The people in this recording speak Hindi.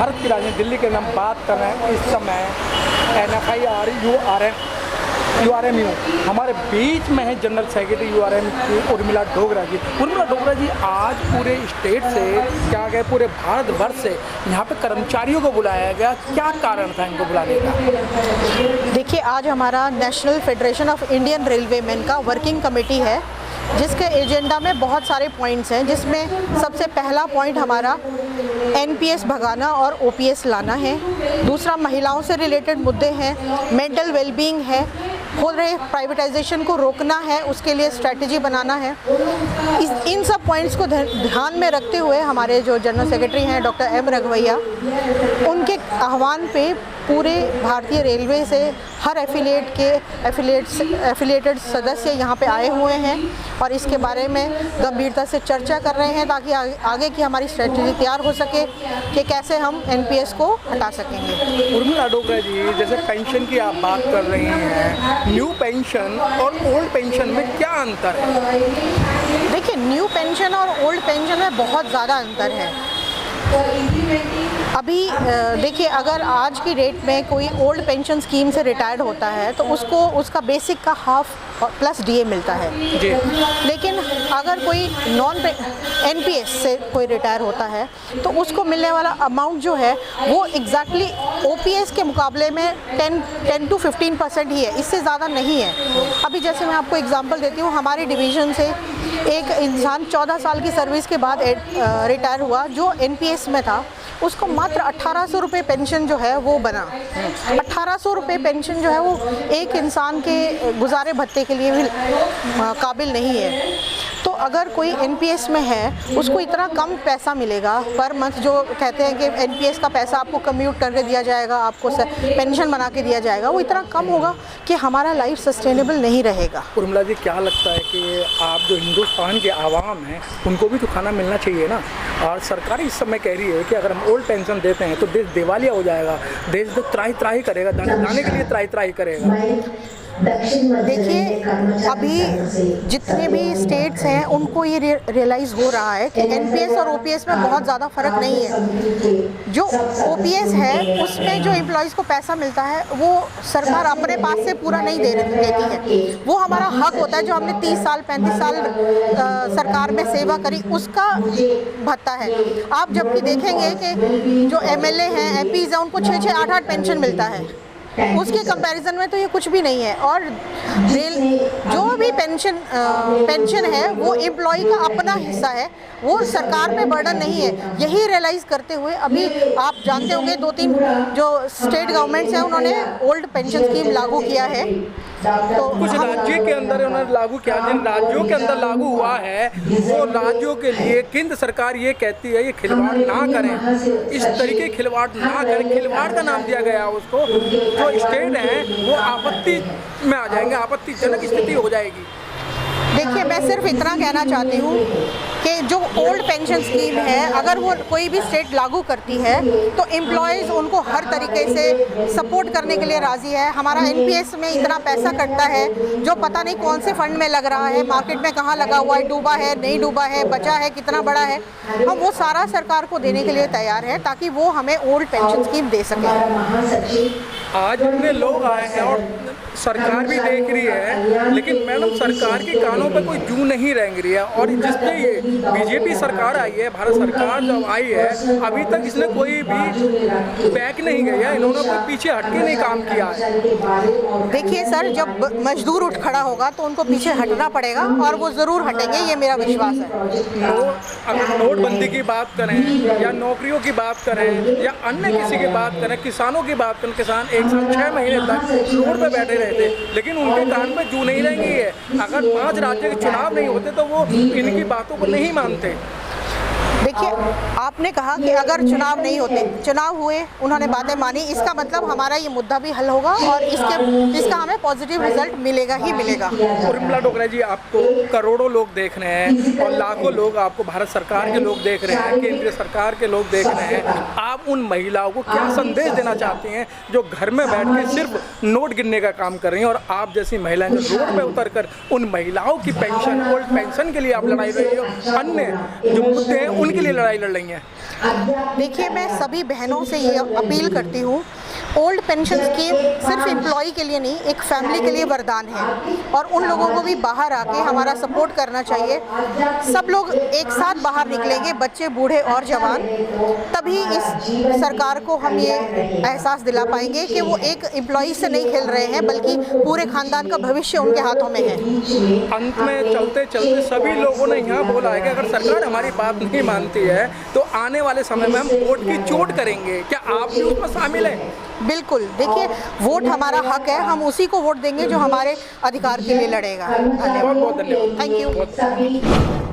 भारत की राजधानी दिल्ली के अंदर हम बात कर रहे हैं। इस समय NFI URMU हमारे बीच में है जनरल सेक्रेटरी URMU की उर्मिला डोगरा जी। उर्मिला डोगरा जी, आज पूरे स्टेट से क्या गए, पूरे भारतवर्ष से यहाँ पे कर्मचारियों को बुलाया गया, क्या कारण था इनको बुलाने का? देखिए, आज हमारा national federation of Indian railway man का वर्किंग कमेटी है, जिसके एजेंडा में बहुत सारे पॉइंट्स हैं, जिसमें सबसे पहला पॉइंट हमारा NPS भगाना और OPS लाना है। दूसरा, महिलाओं से रिलेटेड मुद्दे हैं, मेंटल वेलबींग है, हो रहे प्राइवेटाइजेशन को रोकना है, उसके लिए स्ट्रैटेजी बनाना है। इन सब पॉइंट्स को ध्यान में रखते हुए हमारे जो जनरल सेक्रेटरी हैं डॉक्टर M रघवैया, उनके आह्वान पे पूरे भारतीय रेलवे से हर एफिलिएटेड सदस्य यहाँ पे आए हुए हैं और इसके बारे में गंभीरता से चर्चा कर रहे हैं, ताकि आगे की हमारी स्ट्रेटजी तैयार हो सके कि कैसे हम NPS को हटा सकेंगे। उर्मिला डोगरा जी, जैसे पेंशन की आप बात कर रही हैं, न्यू पेंशन और ओल्ड पेंशन में क्या अंतर है? देखिए, न्यू पेंशन और ओल्ड पेंशन में बहुत ज़्यादा अंतर है। अभी देखिए, अगर आज की डेट में कोई ओल्ड पेंशन स्कीम से रिटायर्ड होता है तो उसको उसका बेसिक का हाफ प्लस DA मिलता है जी। लेकिन अगर कोई NPS से कोई रिटायर होता है तो उसको मिलने वाला अमाउंट जो है वो एग्जैक्टली OPS के मुकाबले में 10 to 15% ही है, इससे ज़्यादा नहीं है। अभी जैसे मैं आपको एग्जांपल देती हूँ, हमारे डिवीज़न से एक इंसान 14 साल की सर्विस के बाद रिटायर हुआ, जो NPS में था, उसको मात्र 1800 रुपये पेंशन जो है वो बना। 1800 रुपये पेंशन जो है वो एक इंसान के गुजारे भत्ते के लिए भी काबिल नहीं है। तो अगर कोई NPS में है, उसको इतना कम पैसा मिलेगा पर मंथ, जो कहते हैं कि NPS का पैसा आपको कम्यूट करके दिया जाएगा, आपको पेंशन बना के दिया जाएगा, वो इतना कम होगा कि हमारा लाइफ सस्टेनेबल नहीं रहेगा। उर्मिला जी, क्या लगता है कि आप जो हिंदुस्तान के आवाम हैं उनको भी तो खाना मिलना चाहिए ना? और सरकार इस समय कह रही है कि अगर हम ओल्ड पेंशन देते हैं तो देश दिवालिया हो जाएगा, देश तो त्राही करेगा, दाने के लिए त्राही करेगा। देखिए, अभी जितने भी स्टेट्स हैं उनको ये रियलाइज़ हो रहा है कि NPS और OPS में बहुत ज़्यादा फ़र्क नहीं है। जो OPS है उसमें जो एम्प्लॉयज़ को पैसा मिलता है वो सरकार अपने पास से पूरा नहीं देती है, वो हमारा हक होता है। जो हमने 30 साल 35 साल सरकार में सेवा करी, उसका भत्ता है। आप जबकि देखेंगे कि जो MLA हैं, MPs हैं, उनको 6-6 8-8 पेंशन मिलता है, उसके कंपैरिजन में तो ये कुछ भी नहीं है। और जो भी पेंशन है वो एम्प्लॉय का अपना हिस्सा है, वो सरकार पे बर्डन नहीं है। यही रियलाइज़ करते हुए अभी आप जानते होंगे 2-3 जो स्टेट गवर्नमेंट्स हैं उन्होंने ओल्ड पेंशन स्कीम लागू किया है। तो कुछ राज्यों के अंदर उन्होंने लागू किया, जिन राज्यों के अंदर लागू हुआ है वो राज्यों के लिए केंद्र सरकार ये कहती है ये खिलवाड़ ना करें, इस तरीके खिलवाड़ ना करें। खिलवाड़ का नाम दिया गया उसको। जो स्टेट हैं वो आपत्ति में आ जाएंगे, आपत्तिजनक स्थिति हो जाएगी। देखिए, मैं सिर्फ इतना कहना चाहती हूँ कि जो ओल्ड पेंशन स्कीम है, अगर वो कोई भी स्टेट लागू करती है तो एम्प्लॉयज़ उनको हर तरीके से सपोर्ट करने के लिए राज़ी है। हमारा NPS में इतना पैसा कटता है जो पता नहीं कौन से फंड में लग रहा है, मार्केट में कहाँ लगा हुआ है, डूबा है, नहीं डूबा है, बचा है, कितना बड़ा है, हम वो सारा सरकार को देने के लिए तैयार है ताकि वो हमें ओल्ड पेंशन स्कीम दे सके। आज इतने लोग आए हैं और सरकार भी देख रही है, लेकिन मैडम सरकार के कानों पर कोई जू नहीं रेंग रही है। और जिस पे ये BJP सरकार आई है, भारत सरकार जब आई है, अभी तक इसने कोई भी बैक नहीं गई है, इन्होंने कोई पीछे हट के नहीं काम किया है। देखिए सर, जब मजदूर उठ खड़ा होगा तो उनको पीछे हटना पड़ेगा और वो ज़रूर हटेंगे, ये मेरा विश्वास है। अगर नोटबंदी की बात करें या नौकरियों की बात करें या अन्य किसी की बात करें, किसानों की बात करें, किसान 1 साल 6 महीने तक रोड पे बैठे रहे थे, लेकिन उनके कान में जू नहीं रहेंगी है। अगर 5 राज्य के चुनाव नहीं होते तो वो इनकी बातों को नहीं मानते। देखिए, आपने कहा कि अगर चुनाव नहीं होते, चुनाव हुए, उन्होंने बातें मानी, इसका मतलब हमारा ये मुद्दा भी हल होगा और इसका हमें पॉजिटिव रिजल्ट मिलेगा ही मिलेगा। उर्मिला डोगरा जी, आपको करोड़ों लोग देख रहे हैं और लाखों लोग आपको भारत सरकार के लोग देख रहे हैं, केंद्रीय सरकार के लोग देख रहे हैं। आप उन महिलाओं को क्या संदेश देना चाहती हैं जो घर में बैठ के सिर्फ नोट गिनने का काम कर रही हैं, और आप जैसी महिलाएं जो रोड पे उतर कर उन महिलाओं की पेंशन, ओल्ड पेंशन के लिए आप लड़ाई रही हो, अन्य जो मुद्दे हैं उनके लिए लिए लड़ाई लड़ रही हैं? देखिए, मैं सभी बहनों से ये अपील करती हूँ, ओल्ड पेंशन स्कीम सिर्फ एम्प्लॉई के लिए नहीं, एक फैमिली के लिए वरदान है और उन लोगों को भी बाहर आके हमारा सपोर्ट करना चाहिए। सब लोग एक साथ बाहर निकलेंगे, बच्चे, बूढ़े और जवान, तभी इस सरकार को हम ये एहसास दिला पाएंगे कि वो एक एम्प्लॉई से नहीं खेल रहे हैं, बल्कि पूरे खानदान का भविष्य उनके हाथों में है। अंत में चलते चलते सभी लोगों ने यहाँ बोला है कि अगर सरकार हमारी बात नहीं मानती है तो आने वाले समय में हम वोट की चोट करेंगे। क्या आप भी उसमें शामिल हैं? बिल्कुल, देखिए, वोट हमारा हक है, हम उसी को वोट देंगे जो हमारे अधिकार के लिए लड़ेगा। धन्यवाद। बहुत बहुत धन्यवाद। Thank you.